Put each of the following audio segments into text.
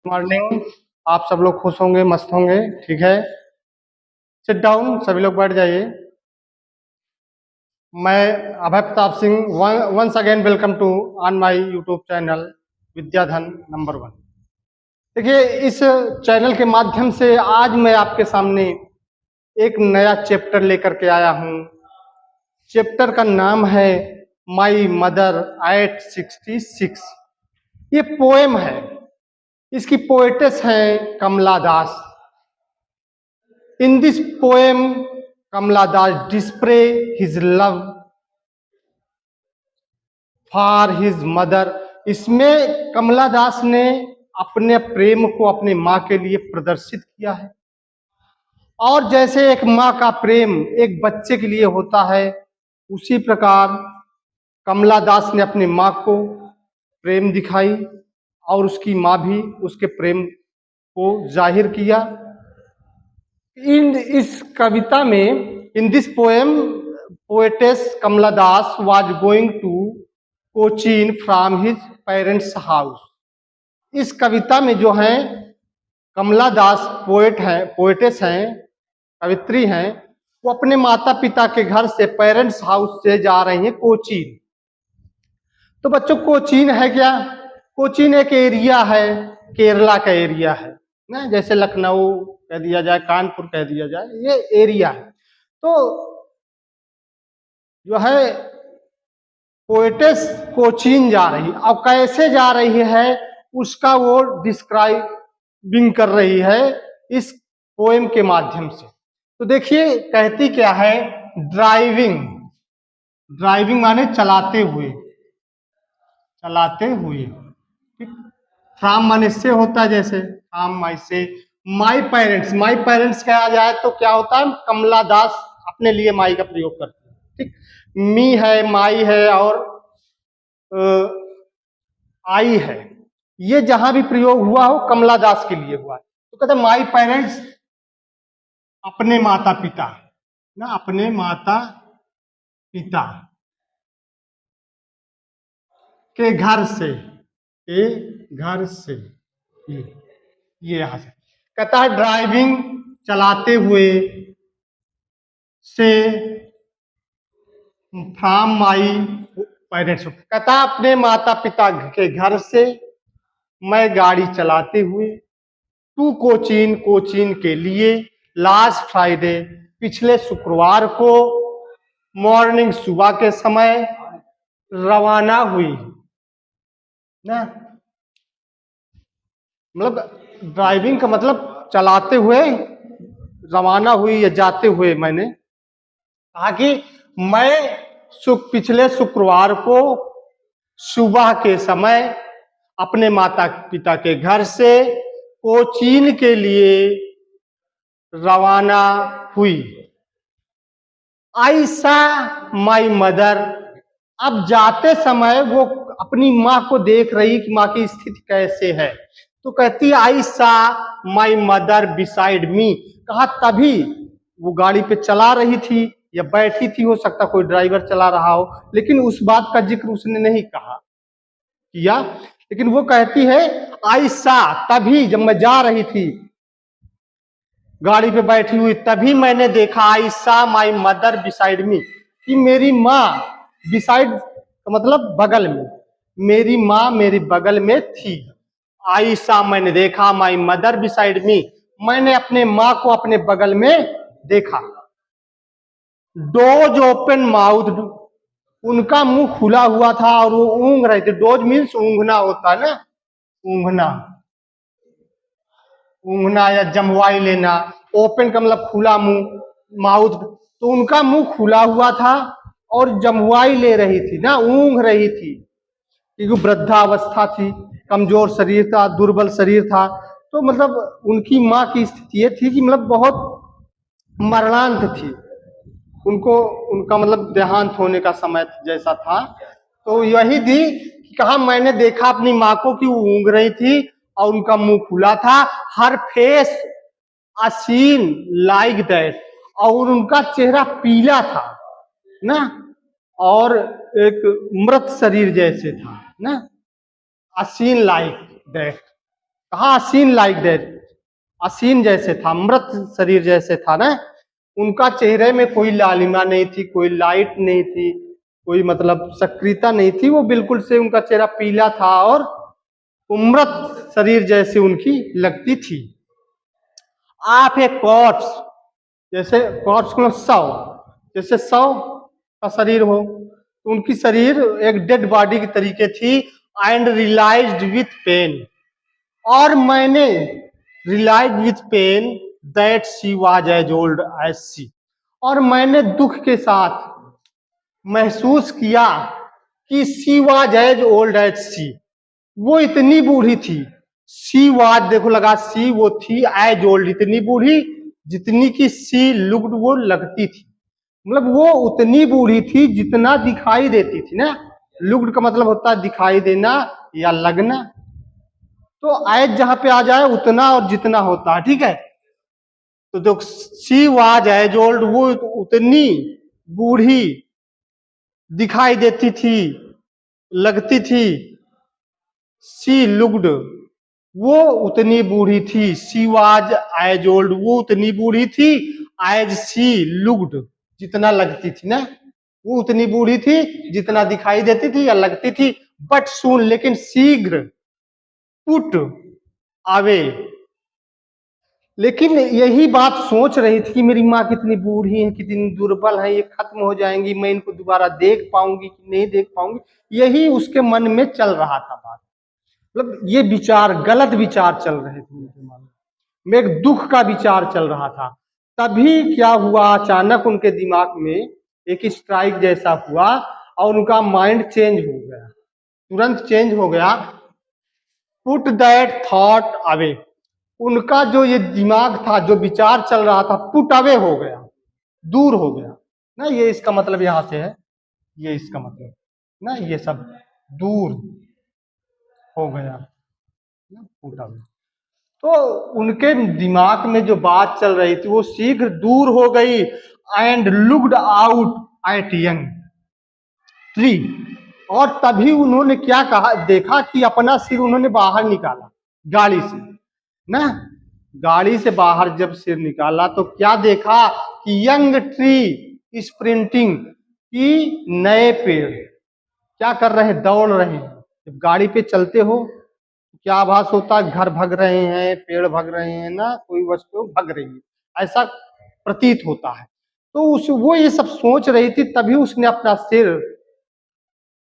Morning. आप सब लोग खुश होंगे, मस्त होंगे, ठीक है। सिट डाउन, सभी लोग बैठ जाइए। मैं Abhay Pratap Singh once again welcome to on my YouTube channel Vidyadhan number 1। देखिए, इस चैनल के माध्यम से आज मैं आपके सामने एक नया चैप्टर लेकर के आया हूँ। चैप्टर का नाम है माई मदर एट 66। ये पोएम है, इसकी पोएटेस है कमला दास। In this poem, Kamala Das display his love for his mother। इसमें कमला दास ने अपने प्रेम को अपने माँ के लिए प्रदर्शित किया है। और जैसे एक माँ का प्रेम एक बच्चे के लिए होता है, उसी प्रकार कमला दास ने अपनी माँ को प्रेम दिखाई और उसकी माँ भी उसके प्रेम को जाहिर किया। इस कविता में in this poem poetess Kamala Das was going to Cochin from his parents house. इस कविता में जो है कमला दास पोएट हैं, पोएटेस हैं, कवित्री हैं, वो अपने माता पिता के घर से पेरेंट्स हाउस से जा रही हैं कोचीन। तो बच्चों, कोचीन है क्या? कोचीन एक एरिया है, केरला का एरिया है ना, जैसे लखनऊ कह दिया जाए, कानपुर कह दिया जाए, ये एरिया है। तो जो है पोएटेस कोचीन जा रही, और कैसे जा रही है उसका वो डिस्क्राइबिंग कर रही है इस पोएम के माध्यम से। तो देखिए, कहती क्या है, ड्राइविंग। ड्राइविंग माने चलाते हुए, चलाते हुए। फ्रॉम माने से होता है, जैसे फ्रॉम माई से। माई पेरेंट्स, माई पेरेंट्स कहा जाए तो क्या होता है, कमला दास अपने लिए माई का प्रयोग करती है, ठीक। मी है, माई है और आई है, ये जहां भी प्रयोग हुआ हो कमला दास के लिए हुआ है। तो कहते माई पेरेंट्स, अपने माता पिता ना, अपने माता पिता के घर से, के घर से, ये यहां से कहता है ड्राइविंग चलाते हुए, से फ्रॉम माई पेरेंट्स, कहता है अपने माता पिता के घर से मैं गाड़ी चलाते हुए टू कोचीन, कोचीन के लिए, लास्ट फ्राइडे, पिछले शुक्रवार को, मॉर्निंग सुबह के समय रवाना हुई ना। मतलब ड्राइविंग का मतलब चलाते हुए, रवाना हुई या जाते हुए। मैंने कहा कि मैं पिछले शुक्रवार को सुबह के समय अपने माता पिता के घर से कोचीन के लिए रवाना हुई। आई सा माई मदर, अब जाते समय वो अपनी माँ को देख रही कि माँ की स्थिति कैसे है। तो कहती आई सा माई मदर बिसाइड मी, कहा तभी वो गाड़ी पे चला रही थी या बैठी थी, हो सकता कोई ड्राइवर चला रहा हो, लेकिन उस बात का जिक्र उसने नहीं कहा किया। लेकिन वो कहती है आई सा, तभी जब मैं जा रही थी गाड़ी पे बैठी हुई, तभी मैंने देखा, आई सा माई मदर बिसाइड मी, कि मेरी माँ, बिसाइड का मतलब बगल में, मेरी माँ मेरी बगल में थी। आई सा, मैंने देखा, माई मदर बिसाइड मी, मैंने अपने माँ को अपने बगल में देखा। डोज ओपन माउथ, उनका मुंह खुला हुआ था और वो ऊँघ रहे थे। डोज मीन्स ऊँघना होता है ना, ऊँघना, ऊँघना या जमवाई लेना। ओपन का मतलब खुला मुंह, माउथ, तो उनका मुंह खुला हुआ था और जमवाई ले रही थी ना, ऊँघ रही थी, क्योंकि वृद्धावस्था थी, कमजोर शरीर था, दुर्बल शरीर था। तो मतलब उनकी माँ की स्थिति ये थी कि मतलब बहुत मरणांत थी, उनको, उनका मतलब देहांत होने का समय जैसा था। तो यही थी कि कहा मैंने देखा अपनी माँ को कि वो ऊँघ रही थी और उनका मुंह खुला था। हर फेस असीन लाइक दैट, और उनका चेहरा पीला था ना, और एक मृत शरीर जैसे था ना, असीन लाइक दैट। कहा असीन लाइक दैट, असीन जैसे था, मृत शरीर जैसे था ना। उनका चेहरे में कोई लालिमा नहीं थी, कोई लाइट नहीं थी, कोई मतलब सक्रियता नहीं थी, वो बिल्कुल से उनका चेहरा पीला था और मृत शरीर जैसे उनकी लगती थी। आप एक कॉर्प्स, जैसे कॉर्प्स को शव, जैसे शव का शरीर हो, तो उनकी शरीर एक डेड बॉडी की तरीके थी। एंड रियलाइज्ड विथ पेन, और मैंने realize with pain that she was as old as she, और मैंने दुख के साथ महसूस किया कि she was as old as she, वो इतनी बूढ़ी थी। शी वाज, देखो लगा सी, वो थी, एज ओल्ड, इतनी बूढ़ी जितनी की सी लुक्ड, वो लगती थी। मतलब वो उतनी बूढ़ी थी जितना दिखाई देती थी ना। लुक्ड का मतलब होता है दिखाई देना या लगना। तो एज जहां पे आ जाए उतना और जितना होता है, ठीक है। तो जो शी वाज एज ओल्ड, वो उतनी बूढ़ी दिखाई देती थी, लगती थी। सी लुक्ड, वो उतनी बूढ़ी थी। सी वाज एज ओल्ड, वो उतनी बूढ़ी थी। एज सी लुक्ड, जितना लगती थी ना, वो उतनी बूढ़ी थी जितना दिखाई देती थी या लगती थी। बट सून, लेकिन शीघ्र, पुट अवे, लेकिन यही बात सोच रही थी कि मेरी माँ कितनी बूढ़ी है, कितनी दुर्बल है, ये खत्म हो जाएंगी, मैं इनको दोबारा देख पाऊंगी कि नहीं देख पाऊंगी, यही उसके मन में चल रहा था बात। मतलब ये विचार, गलत विचार चल रहे थे उनके मन में, एक दुख का विचार चल रहा था। तभी क्या हुआ, अचानक उनके दिमाग में एक स्ट्राइक जैसा हुआ और उनका माइंड चेंज हो गया, तुरंत चेंज हो गया। पुट दैट थॉट अवे, उनका जो ये दिमाग था, जो विचार चल रहा था, पुट अवे हो गया, दूर हो गया ना। ये इसका मतलब यहां से है, ये इसका मतलब ना, ये सब दूर हो गया ना, पुट अवे। तो उनके दिमाग में जो बात चल रही थी वो शीघ्र दूर हो गई। And looked out at young tree, और तभी उन्होंने क्या कहा, देखा कि अपना सिर उन्होंने बाहर निकाला गाड़ी से ना। गाड़ी से बाहर जब सिर निकाला तो क्या देखा कि यंग ट्री स्प्रिंटिंग, की नए पेड़ क्या कर रहे हैं, दौड़ रहे हैं। जब गाड़ी पे चलते हो क्या आभास होता है, घर भग रहे हैं, पेड़ भग रहे हैं ना, कोई वस्तु भग रही है, ऐसा प्रतीत होता है। तो उस वो ये सब सोच रही थी, तभी उसने अपना सिर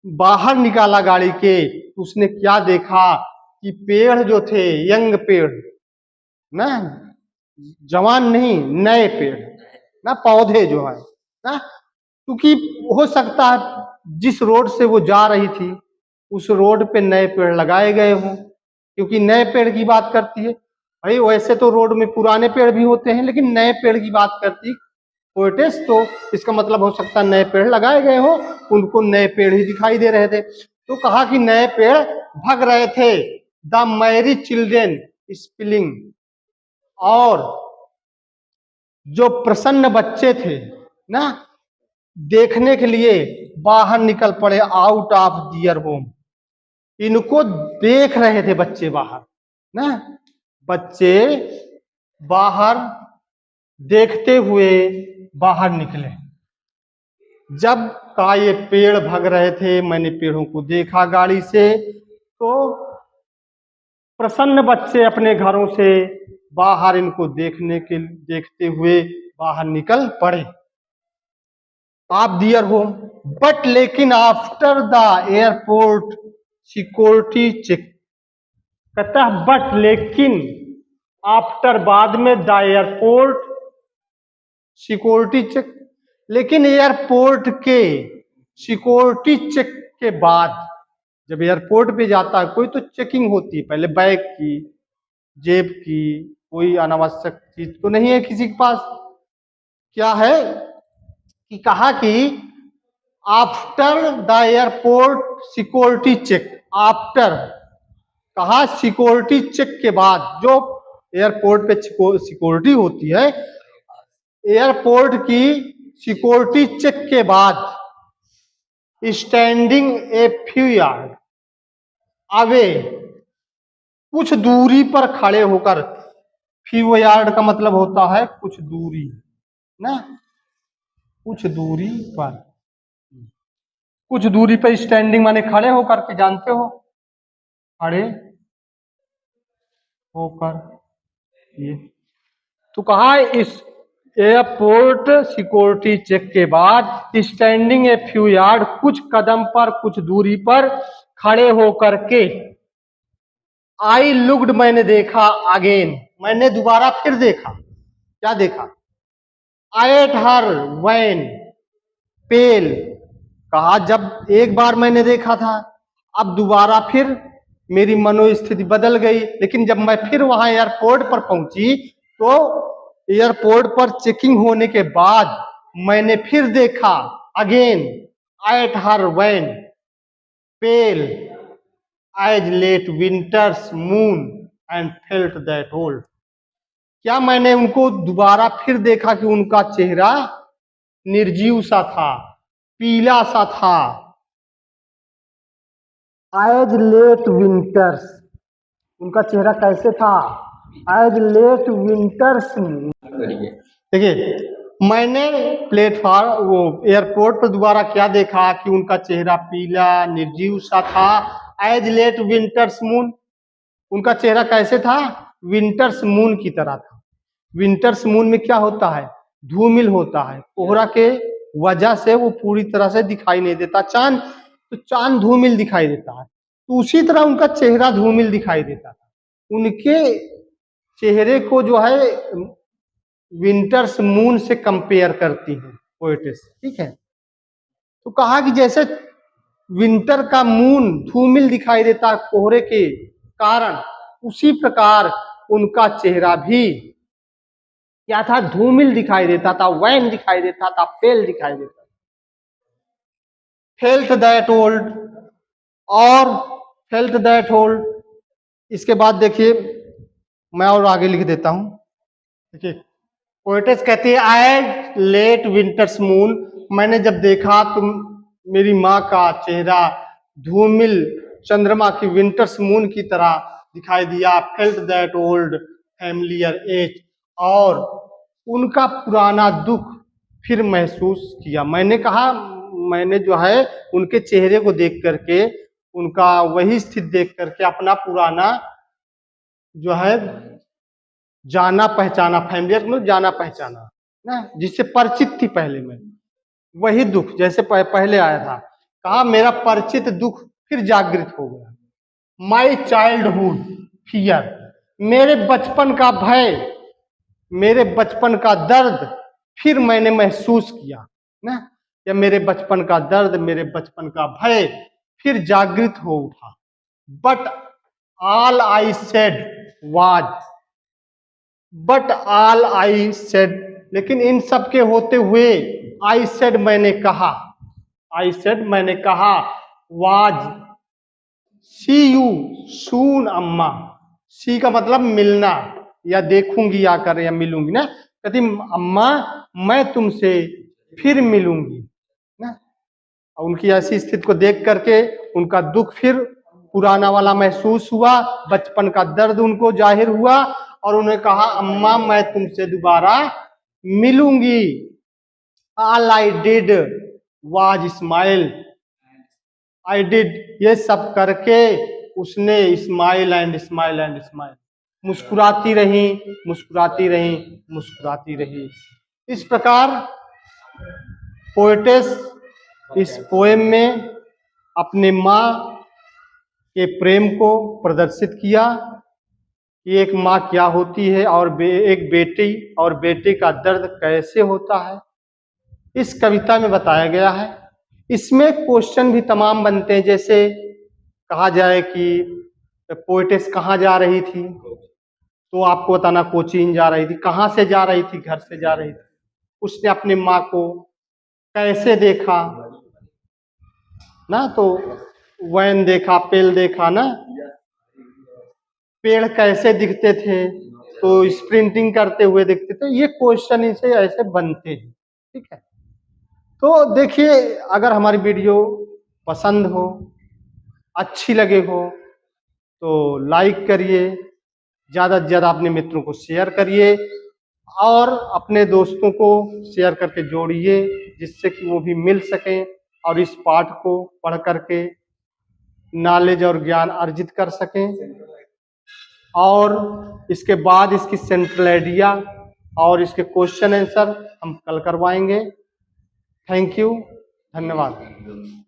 बाहर निकाला गाड़ी के। उसने क्या देखा कि पेड़ जो थे, यंग पेड़ ना, जवान नहीं, नए पेड़ ना, पौधे जो है ना, क्योंकि हो सकता है जिस रोड से वो जा रही थी उस रोड पे नए पेड़ लगाए गए हों, क्योंकि नए पेड़ की बात करती है। भाई वैसे तो रोड में पुराने पेड़ भी होते हैं, लेकिन नए पेड़ की बात करती पोएटिस, तो इसका मतलब हो सकता है नए पेड़ लगाए गए हो, उनको नए पेड़ ही दिखाई दे रहे थे। तो कहा कि नए पेड़ भग रहे थे। द मैरी चिल्ड्रेन स्पिलिंग, और जो प्रसन्न बच्चे थे ना, देखने के लिए बाहर निकल पड़े आउट ऑफ दियर होम। इनको देख रहे थे बच्चे बाहर ना, बच्चे बाहर देखते हुए बाहर निकले। जब का ये पेड़ भग रहे थे, मैंने पेड़ों को देखा गाड़ी से, तो प्रसन्न बच्चे अपने घरों से बाहर इनको देखते हुए बाहर निकल पड़े आप दियर होम। बट लेकिन after the airport security check, कहता है बट लेकिन, आफ्टर बाद में, द एयरपोर्ट सिक्योरिटी चेक, लेकिन एयरपोर्ट के सिक्योरिटी चेक के बाद, जब एयरपोर्ट पे जाता है कोई तो चेकिंग होती है, पहले बैग की, जेब की, कोई अनावश्यक चीज तो नहीं है किसी के पास। क्या है कि कहा कि after the airport security check, after, कहा सिक्योरिटी चेक के बाद, जो एयरपोर्ट पे सिक्योरिटी होती है, एयरपोर्ट की सिक्योरिटी चेक के बाद, standing a few yard away, कुछ दूरी पर खड़े होकर, फ्यू यार्ड का मतलब होता है कुछ दूरी ना, कुछ दूरी पर, कुछ दूरी पर स्टैंडिंग माने खड़े होकर के, जानते हो, खड़े होकर ये। तो कहा इस एयरपोर्ट सिक्योरिटी चेक के बाद स्टैंडिंग ए फ्यू यार्ड, कुछ कदम पर, कुछ दूरी पर खड़े होकर के, आई लुक्ड, मैंने देखा, अगेन, मैंने दोबारा फिर देखा, क्या देखा, एट हर वैन पेल, कहा जब एक बार मैंने देखा था, अब दोबारा फिर मेरी मनोस्थिति बदल गई, लेकिन जब मैं फिर वहां एयरपोर्ट पर पहुंची तो एयरपोर्ट पर चेकिंग होने के बाद मैंने फिर देखा, again at her wan pale as late winter's moon and felt that old, क्या मैंने उनको दोबारा फिर देखा कि उनका चेहरा निर्जीव सा था, पीला सा था, एज लेट विंटर्स, उनका चेहरा कैसे था, एज लेट विंटर्स। देखिए, मैंने प्लेटफॉर्म वो एयरपोर्ट पर दोबारा क्या देखा कि उनका चेहरा पीला निर्जीव सा था, एज लेट विंटर्स मून, उनका चेहरा कैसे था, विंटर्स मून की तरह था। विंटर्स मून में क्या होता है, धूमिल होता है, कोहरा के वजह से वो पूरी तरह से दिखाई नहीं देता, चांद, तो चांद धूमिल दिखाई देता है, तो उसी तरह उनका चेहरा धूमिल दिखाई देता था। उनके चेहरे को जो है विंटर्स मून से कंपेयर करती है पोएटिस, ठीक है। तो कहा कि जैसे विंटर का मून धूमिल दिखाई देता कोहरे के कारण, उसी प्रकार उनका चेहरा भी क्या था, धूमिल दिखाई देता था, वैन दिखाई देता था, पेल दिखाई देता था। फेल्ट दैट ओल्ड, और फेल्ट दैट ओल्ड, इसके बाद देखिए मैं और आगे लिख देता हूं, देखिए पोएटिस कहती है, एज लेट विंटर्स मून, मैंने जब देखा तो मेरी माँ का चेहरा धूमिल चंद्रमा की विंटर्स मून की तरह दिखाई दिया, felt that old familiar ache, और उनका पुराना दुख फिर महसूस किया। मैंने कहा, मैंने जो है उनके चेहरे को देख करके, उनका वही स्थिति देख करके अपना पुराना जो है जाना पहचाना, फैमिलियर मतलब जाना पहचाना ना, जिससे परिचित थी पहले में, वही दुख जैसे पहले आया था, कहा मेरा परिचित दुख फिर जागृत हो गया। माई चाइल्डहुड फियर, मेरे बचपन का भय, मेरे बचपन का दर्द फिर मैंने महसूस किया ना, या मेरे बचपन का दर्द, मेरे बचपन का भय फिर जागृत हो उठा। But all I said was, but all I said, लेकिन इन सब के होते हुए, आई सेड मैंने कहा, आई सेड मैंने कहा, वाज सी यू सून अम्मा, सी का मतलब मिलना या देखूंगी आकर या मिलूंगी ना, कहती अम्मा मैं तुमसे फिर मिलूंगी ना। उनकी ऐसी स्थिति को देख करके उनका दुख फिर पुराना वाला महसूस हुआ, बचपन का दर्द उनको जाहिर हुआ, और उन्हें कहा अम्मा मैं तुमसे दोबारा मिलूंगी। All I did was smile, I did, ये सब करके उसने smile and smile and smile, मुस्कुराती रही, मुस्कुराती रही, मुस्कुराती रही। इस प्रकार पोएटिस इस पोएम में अपने माँ के प्रेम को प्रदर्शित किया कि एक माँ क्या होती है, और एक बेटी और बेटे का दर्द कैसे होता है, इस कविता में बताया गया है। इसमें क्वेश्चन भी तमाम बनते हैं, जैसे कहा जाए कि पोएटिस कहाँ जा रही थी, तो आपको बताना कोचीन जा रही थी। कहाँ से जा रही थी, घर से जा रही थी। उसने अपने माँ को कैसे देखा ना, तो वैन देखा, पेल देखा ना, पेड़ कैसे दिखते थे, तो स्प्रिंटिंग करते हुए दिखते थे। ये क्वेश्चन इनसे ऐसे बनते हैं, ठीक है। तो देखिए, अगर हमारी वीडियो पसंद हो, अच्छी लगे हो, तो लाइक करिए, ज़्यादा से ज़्यादा अपने मित्रों को शेयर करिए और अपने दोस्तों को शेयर करके जोड़िए, जिससे कि वो भी मिल सकें और इस पाठ को पढ़ करके नॉलेज और ज्ञान अर्जित कर सकें। और इसके बाद इसकी सेंट्रल आइडिया और इसके क्वेश्चन आंसर हम कल करवाएंगे। थैंक यू, धन्यवाद।